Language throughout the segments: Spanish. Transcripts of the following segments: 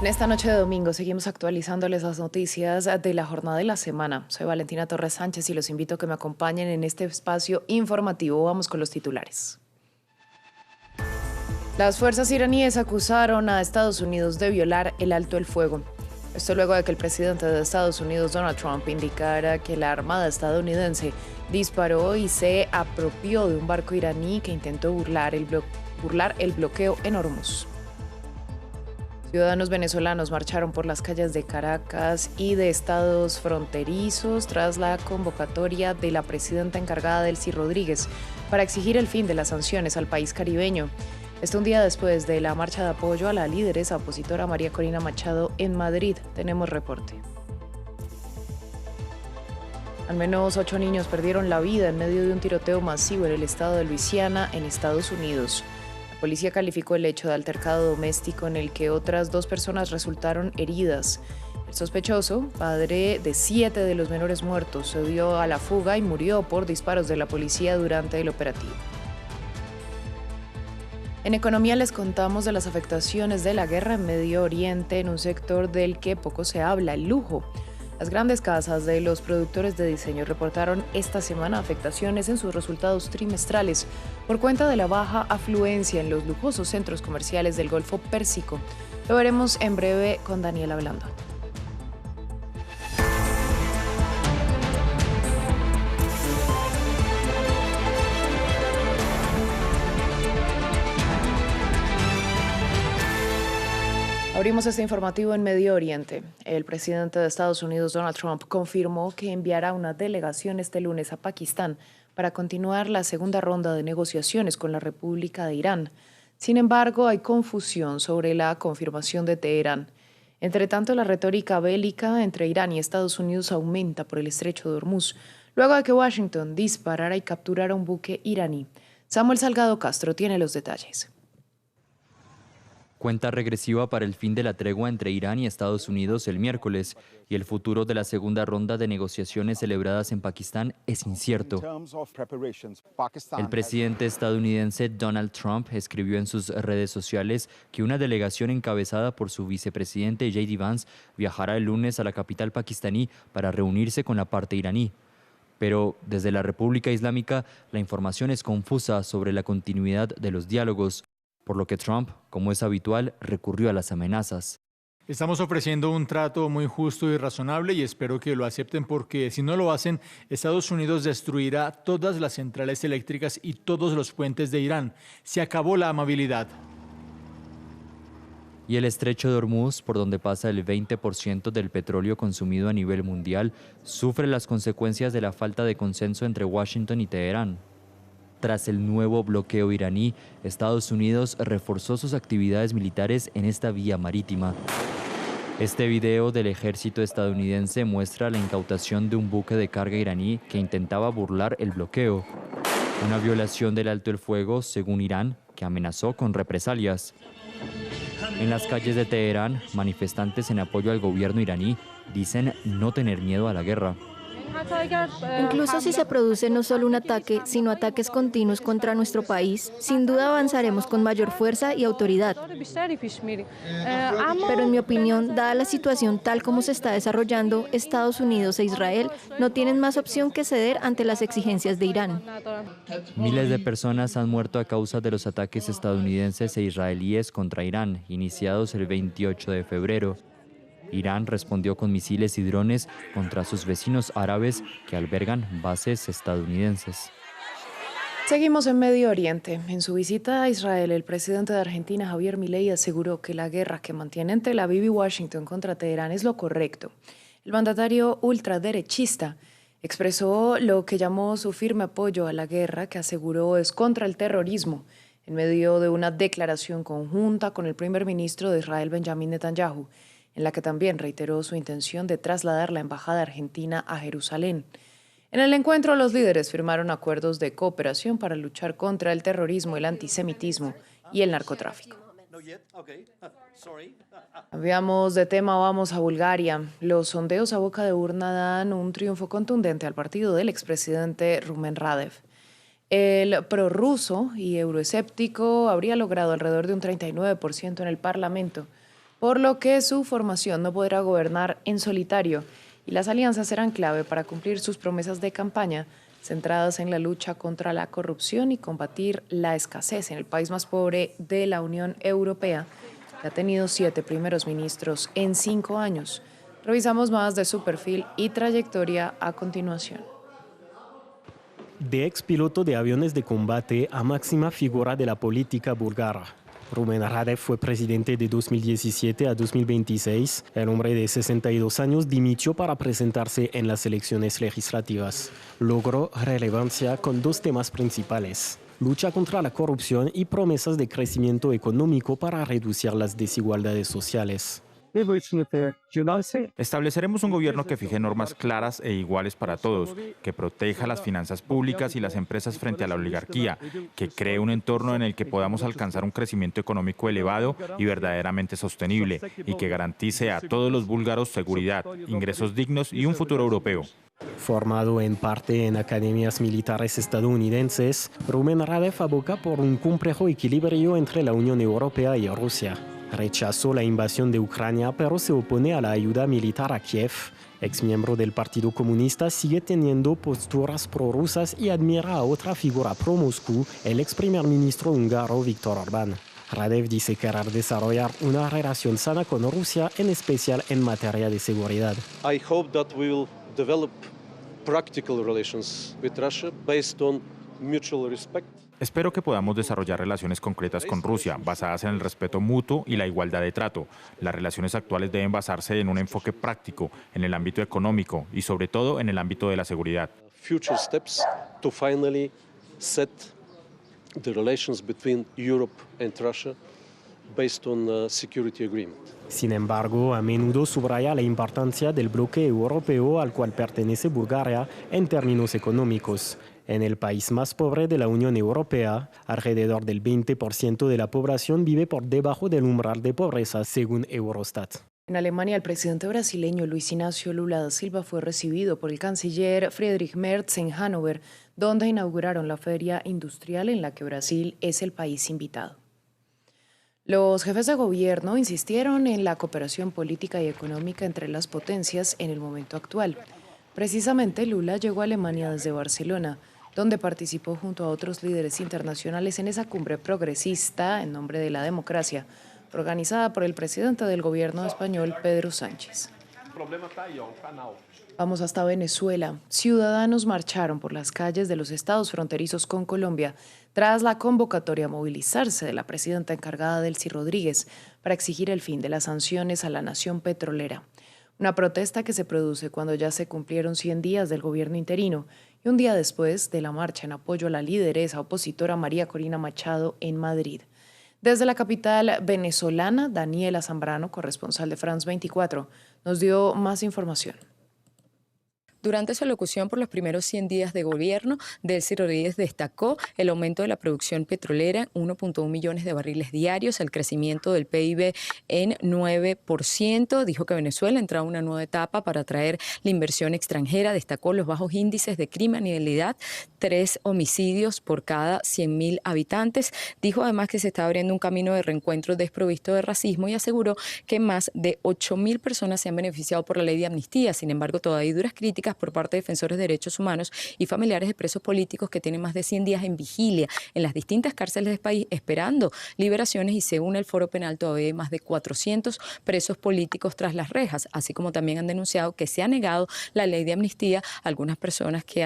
En esta noche de domingo seguimos actualizándoles las noticias de la jornada de la semana. Soy Valentina Torres Sánchez y los invito a que me acompañen en este espacio informativo. Vamos con los titulares. Las fuerzas iraníes acusaron a Estados Unidos de violar el alto el fuego. Esto luego de que el presidente de Estados Unidos, Donald Trump, indicara que la Armada estadounidense disparó y se apropió de un barco iraní que intentó burlar el bloqueo en Hormuz. Ciudadanos venezolanos marcharon por las calles de Caracas y de estados fronterizos tras la convocatoria de la presidenta encargada Delcy Rodríguez para exigir el fin de las sanciones al país caribeño. Esto un día después de la marcha de apoyo a la lideresa opositora María Corina Machado en Madrid. Tenemos reporte. Al menos 8 niños perdieron la vida en medio de un tiroteo masivo en el estado de Luisiana, en Estados Unidos. La policía calificó el hecho de altercado doméstico en el que otras 2 personas resultaron heridas. El sospechoso, padre de 7 de los menores muertos, se dio a la fuga y murió por disparos de la policía durante el operativo. En economía les contamos de las afectaciones de la guerra en Medio Oriente en un sector del que poco se habla, el lujo. Las grandes casas de los productores de diseño reportaron esta semana afectaciones en sus resultados trimestrales por cuenta de la baja afluencia en los lujosos centros comerciales del Golfo Pérsico. Lo veremos en breve con Daniela Blando. Abrimos este informativo en Medio Oriente. El presidente de Estados Unidos, Donald Trump, confirmó que enviará una delegación este lunes a Pakistán para continuar la segunda ronda de negociaciones con la República de Irán. Sin embargo, hay confusión sobre la confirmación de Teherán. Entre tanto, la retórica bélica entre Irán y Estados Unidos aumenta por el estrecho de Hormuz, luego de que Washington disparara y capturara un buque iraní. Samuel Salgado Castro tiene los detalles. Cuenta regresiva para el fin de la tregua entre Irán y Estados Unidos el miércoles, y el futuro de la segunda ronda de negociaciones celebradas en Pakistán es incierto. El presidente estadounidense Donald Trump escribió en sus redes sociales que una delegación encabezada por su vicepresidente J.D. Vance viajará el lunes a la capital pakistaní para reunirse con la parte iraní. Pero desde la República Islámica la información es confusa sobre la continuidad de los diálogos, por lo que Trump, como es habitual, recurrió a las amenazas. Estamos ofreciendo un trato muy justo y razonable y espero que lo acepten porque si no lo hacen, Estados Unidos destruirá todas las centrales eléctricas y todos los puentes de Irán. Se acabó la amabilidad. Y el estrecho de Hormuz, por donde pasa el 20% del petróleo consumido a nivel mundial, sufre las consecuencias de la falta de consenso entre Washington y Teherán. Tras el nuevo bloqueo iraní, Estados Unidos reforzó sus actividades militares en esta vía marítima. Este video del ejército estadounidense muestra la incautación de un buque de carga iraní que intentaba burlar el bloqueo. Una violación del alto el fuego, según Irán, que amenazó con represalias. En las calles de Teherán, manifestantes en apoyo al gobierno iraní dicen no tener miedo a la guerra. Incluso si se produce no solo un ataque, sino ataques continuos contra nuestro país, sin duda avanzaremos con mayor fuerza y autoridad. Pero en mi opinión, dada la situación tal como se está desarrollando, Estados Unidos e Israel no tienen más opción que ceder ante las exigencias de Irán. Miles de personas han muerto a causa de los ataques estadounidenses e israelíes contra Irán, iniciados el 28 de febrero. Irán respondió con misiles y drones contra sus vecinos árabes que albergan bases estadounidenses. Seguimos en Medio Oriente. En su visita a Israel, el presidente de Argentina, Javier Milei, aseguró que la guerra que mantienen Tel Aviv y Washington contra Teherán es lo correcto. El mandatario ultraderechista expresó lo que llamó su firme apoyo a la guerra, que aseguró es contra el terrorismo, en medio de una declaración conjunta con el primer ministro de Israel, Benjamín Netanyahu, en la que también reiteró su intención de trasladar la embajada argentina a Jerusalén. En el encuentro, los líderes firmaron acuerdos de cooperación para luchar contra el terrorismo, el antisemitismo y el narcotráfico. Cambiamos de tema, vamos a Bulgaria. Los sondeos a boca de urna dan un triunfo contundente al partido del expresidente Rumen Radev. El prorruso y euroescéptico habría logrado alrededor de un 39% en el Parlamento, por lo que su formación no podrá gobernar en solitario y las alianzas serán clave para cumplir sus promesas de campaña centradas en la lucha contra la corrupción y combatir la escasez en el país más pobre de la Unión Europea, que ha tenido 7 primeros ministros en 5 años. Revisamos más de su perfil y trayectoria a continuación. De expiloto de aviones de combate a máxima figura de la política búlgara. Rumen Radev fue presidente de 2017 a 2026. El hombre de 62 años dimitió para presentarse en las elecciones legislativas. Logró relevancia con 2 temas principales: lucha contra la corrupción y promesas de crecimiento económico para reducir las desigualdades sociales. Estableceremos un gobierno que fije normas claras e iguales para todos, que proteja las finanzas públicas y las empresas frente a la oligarquía, que cree un entorno en el que podamos alcanzar un crecimiento económico elevado y verdaderamente sostenible, y que garantice a todos los búlgaros seguridad, ingresos dignos y un futuro europeo. Formado en parte en academias militares estadounidenses, Rumen Radev aboga por un complejo equilibrio entre la Unión Europea y Rusia. Rechazó la invasión de Ucrania, pero se opone a la ayuda militar a Kiev. Exmiembro del Partido Comunista, sigue teniendo posturas prorrusas y admira a otra figura pro-Moscú, el ex primer ministro húngaro Viktor Orbán. Radev dice querer desarrollar una relación sana con Rusia, en especial en materia de seguridad. I hope that we will develop practical relations with Russia based on mutual respect. Espero que podamos desarrollar relaciones concretas con Rusia, basadas en el respeto mutuo y la igualdad de trato. Las relaciones actuales deben basarse en un enfoque práctico, en el ámbito económico y sobre todo en el ámbito de la seguridad. Future steps to finally set the relations between Europe and Russia based on a security agreement. Sin embargo, a menudo subraya la importancia del bloque europeo al cual pertenece Bulgaria en términos económicos. En el país más pobre de la Unión Europea, alrededor del 20% de la población vive por debajo del umbral de pobreza, según Eurostat. En Alemania, el presidente brasileño Luis Inácio Lula da Silva fue recibido por el canciller Friedrich Merz en Hannover, donde inauguraron la feria industrial en la que Brasil es el país invitado. Los jefes de gobierno insistieron en la cooperación política y económica entre las potencias en el momento actual. Precisamente, Lula llegó a Alemania desde Barcelona, donde participó junto a otros líderes internacionales en esa cumbre progresista en nombre de la democracia, organizada por el presidente del gobierno español, Pedro Sánchez. Vamos hasta Venezuela. Ciudadanos marcharon por las calles de los estados fronterizos con Colombia tras la convocatoria a movilizarse de la presidenta encargada, Delcy Rodríguez, para exigir el fin de las sanciones a la nación petrolera. Una protesta que se produce cuando ya se cumplieron 100 días del gobierno interino y un día después de la marcha en apoyo a la lideresa opositora María Corina Machado en Madrid. Desde la capital venezolana, Daniela Zambrano, corresponsal de France 24, nos dio más información. Durante su alocución por los primeros 100 días de gobierno, Delcy Rodríguez destacó el aumento de la producción petrolera, 1.1 millones de barriles diarios, el crecimiento del PIB en 9%. Dijo que Venezuela entra a una nueva etapa para atraer la inversión extranjera. Destacó los bajos índices de criminalidad, 3 homicidios por cada 100.000 habitantes. Dijo además que se está abriendo un camino de reencuentro desprovisto de racismo y aseguró que más de 8.000 personas se han beneficiado por la ley de amnistía. Sin embargo, todavía hay duras críticas por parte de defensores de derechos humanos y familiares de presos políticos que tienen más de 100 días en vigilia en las distintas cárceles del país esperando liberaciones, y según el Foro Penal todavía hay más de 400 presos políticos tras las rejas, así como también han denunciado que se ha negado la ley de amnistía a algunas personas que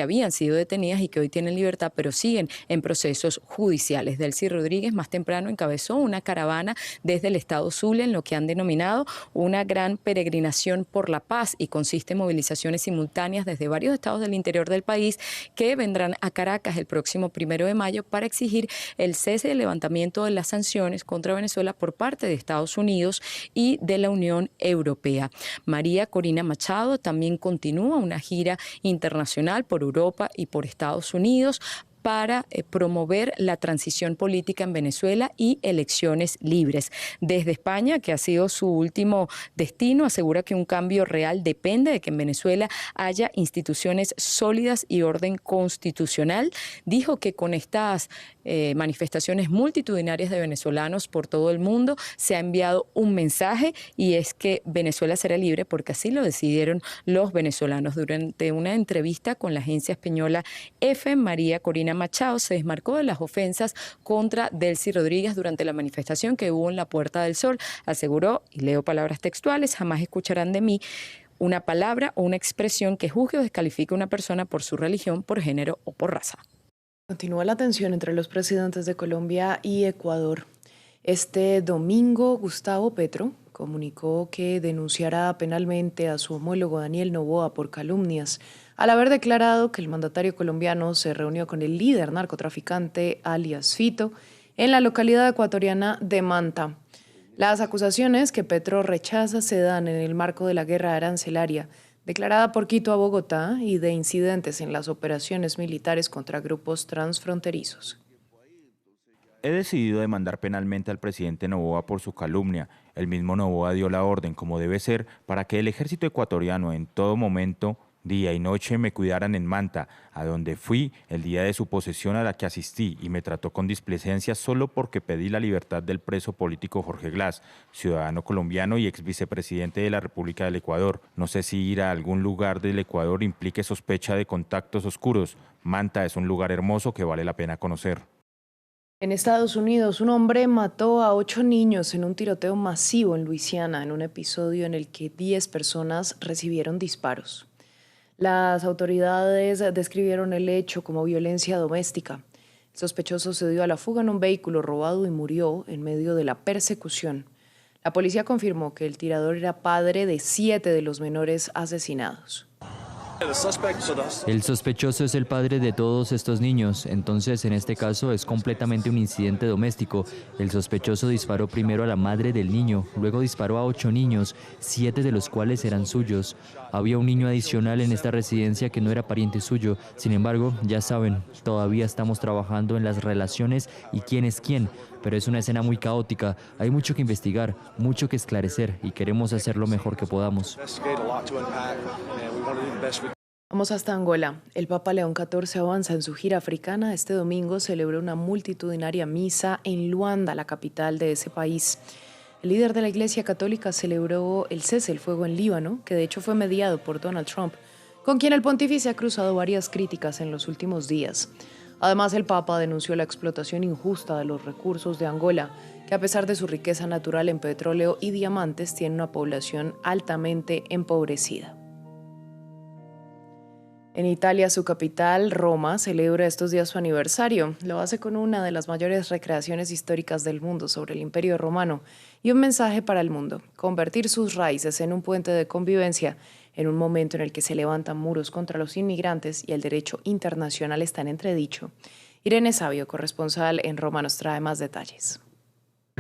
habían sido detenidas y que hoy tienen libertad pero siguen en procesos judiciales. Delcy Rodríguez más temprano encabezó una caravana desde el estado Zulia en lo que han denominado una gran peregrinación por la paz, y consiste en movilizaciones simultáneas desde varios estados del interior del país que vendrán a Caracas el próximo 1 de mayo para exigir el cese y el levantamiento de las sanciones contra Venezuela por parte de Estados Unidos y de la Unión Europea. María Corina Machado también continúa una gira internacional por Europa y por Estados Unidos para promover la transición política en Venezuela y elecciones libres. Desde España, que ha sido su último destino, asegura que un cambio real depende de que en Venezuela haya instituciones sólidas y orden constitucional. Dijo que con estas manifestaciones multitudinarias de venezolanos por todo el mundo se ha enviado un mensaje, y es que Venezuela será libre porque así lo decidieron los venezolanos. Durante una entrevista con la agencia española EFE, María Corina Machado se desmarcó de las ofensas contra Delcy Rodríguez durante la manifestación que hubo en la Puerta del Sol. Aseguró, y leo palabras textuales: jamás escucharán de mí una palabra o una expresión que juzgue o descalifique a una persona por su religión, por género o por raza. Continúa la tensión entre los presidentes de Colombia y Ecuador. Este domingo, Gustavo Petro comunicó que denunciará penalmente a su homólogo Daniel Noboa por calumnias, al haber declarado que el mandatario colombiano se reunió con el líder narcotraficante alias Fito en la localidad ecuatoriana de Manta. Las acusaciones que Petro rechaza se dan en el marco de la guerra arancelaria declarada por Quito a Bogotá y de incidentes en las operaciones militares contra grupos transfronterizos. He decidido demandar penalmente al presidente Noboa por su calumnia. El mismo Noboa dio la orden, como debe ser, para que el ejército ecuatoriano en todo momento, día y noche, me cuidaran en Manta, a donde fui el día de su posesión, a la que asistí, y me trató con displicencia solo porque pedí la libertad del preso político Jorge Glass, ciudadano colombiano y ex vicepresidente de la República del Ecuador. No sé si ir a algún lugar del Ecuador implique sospecha de contactos oscuros. Manta es un lugar hermoso que vale la pena conocer. En Estados Unidos, un hombre mató a 8 niños en un tiroteo masivo en Luisiana, en un episodio en el que 10 personas recibieron disparos. Las autoridades describieron el hecho como violencia doméstica. El sospechoso se dio a la fuga en un vehículo robado y murió en medio de la persecución. La policía confirmó que el tirador era padre de 7 de los menores asesinados. El sospechoso es el padre de todos estos niños, entonces en este caso es completamente un incidente doméstico. El sospechoso disparó primero a la madre del niño, luego disparó a 8 niños, 7 de los cuales eran suyos. Había un niño adicional en esta residencia que no era pariente suyo. Sin embargo, ya saben, todavía estamos trabajando en las relaciones y quién es quién, pero es una escena muy caótica. Hay mucho que investigar, mucho que esclarecer y queremos hacer lo mejor que podamos. Vamos hasta Angola. El Papa León XIV avanza en su gira africana. Este domingo celebró una multitudinaria misa en Luanda, la capital de ese país. El líder de la Iglesia Católica celebró el cese del fuego en Líbano, que de hecho fue mediado por Donald Trump, con quien el pontífice ha cruzado varias críticas en los últimos días. Además, el Papa denunció la explotación injusta de los recursos de Angola, que a pesar de su riqueza natural en petróleo y diamantes, tiene una población altamente empobrecida. En Italia, su capital, Roma, celebra estos días su aniversario. Lo hace con una de las mayores recreaciones históricas del mundo sobre el Imperio Romano y un mensaje para el mundo: convertir sus raíces en un puente de convivencia en un momento en el que se levantan muros contra los inmigrantes y el derecho internacional está en entredicho. Irene Sabio, corresponsal en Roma, nos trae más detalles.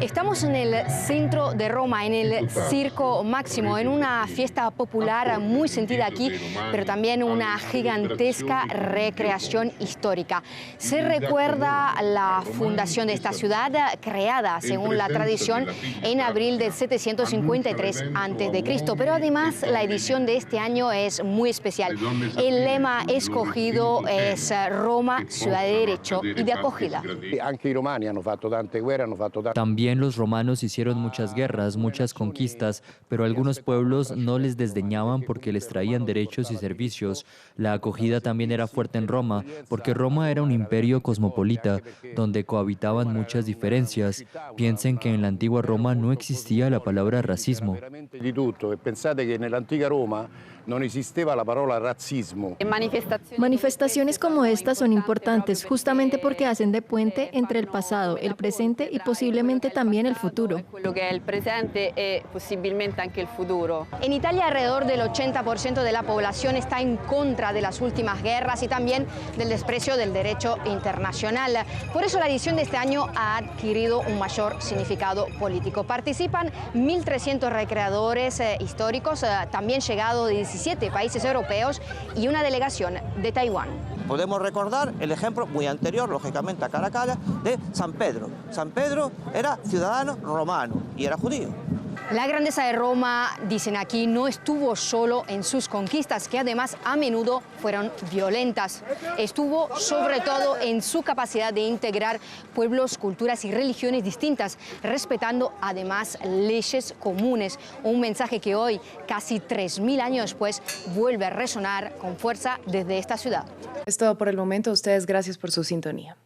Estamos en el centro de Roma, en el Circo Máximo, en una fiesta popular muy sentida aquí, pero también una gigantesca recreación histórica. Se recuerda la fundación de esta ciudad, creada, según la tradición, en abril de 753 a.C., pero además la edición de este año es muy especial. El lema escogido es Roma, ciudad de derecho y de acogida. También los romanos hicieron muchas guerras, muchas conquistas, pero algunos pueblos no les desdeñaban porque les traían derechos y servicios. La acogida también era fuerte en Roma, porque Roma era un imperio cosmopolita, donde cohabitaban muchas diferencias. Piensen que en la antigua Roma no existía la palabra racismo. no existeva la parola razzismo. Manifestaciones como estas son importantes justamente porque hacen de puente entre el pasado, el presente y posiblemente también el futuro. En Italia, alrededor del 80% de la población está en contra de las últimas guerras y también del desprecio del derecho internacional. Por eso la edición de este año ha adquirido un mayor significado político. Participan 1.300 recreadores históricos, también llegados de 17 países europeos y una delegación de Taiwán. Podemos recordar el ejemplo muy anterior, lógicamente, a Caracalla, de San Pedro. San Pedro era ciudadano romano y era judío. La grandeza de Roma, dicen aquí, no estuvo solo en sus conquistas, que además a menudo fueron violentas. Estuvo sobre todo en su capacidad de integrar pueblos, culturas y religiones distintas, respetando además leyes comunes. Un mensaje que hoy, casi 3000 años después, vuelve a resonar con fuerza desde esta ciudad. Es todo por el momento. Ustedes, gracias por su sintonía.